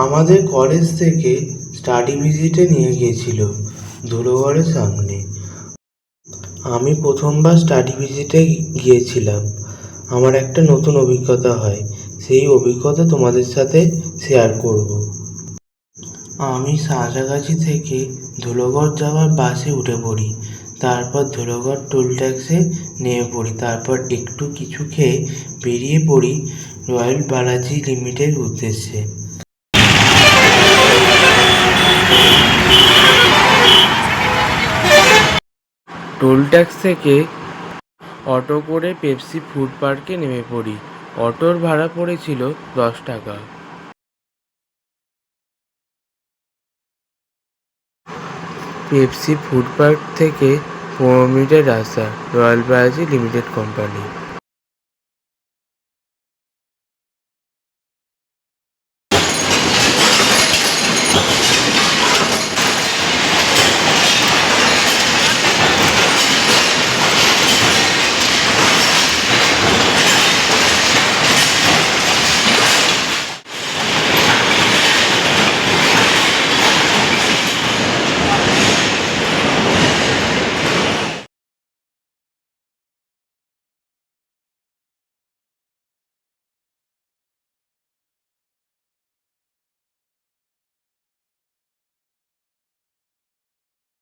আমাদের কলেজ থেকে স্টাডি ভিজিটে নিয়ে গিয়েছিল ধুলোগড়ের সামনে। আমি প্রথমবার স্টাডি ভিজিটে গিয়েছিলাম। আমার একটা নতুন অভিজ্ঞতা হয়, সেই অভিজ্ঞতা তোমাদের সাথে শেয়ার করব। আমি সাঁতরাগাছি থেকে ধুলোগড় যাওয়ার বাসে উঠে পড়ি। তারপর ধুলোগড় টোল ট্যাক্সে নেমে পড়ি। তারপর একটু কিছু খেয়ে বেরিয়ে পড়ি রয়্যাল বালাজি লিমিটেড উদ্দেশ্যে। টোল ট্যাক্স থেকে অটো করে পেপসি ফুড পার্কে নেমে পড়ি। অটোর ভাড়া পড়েছিল 10 টাকা। পেপসি ফুড পার্ক থেকে 15 মিনিটের রাস্তা রয়্যাল বালাজি লিমিটেড কোম্পানি।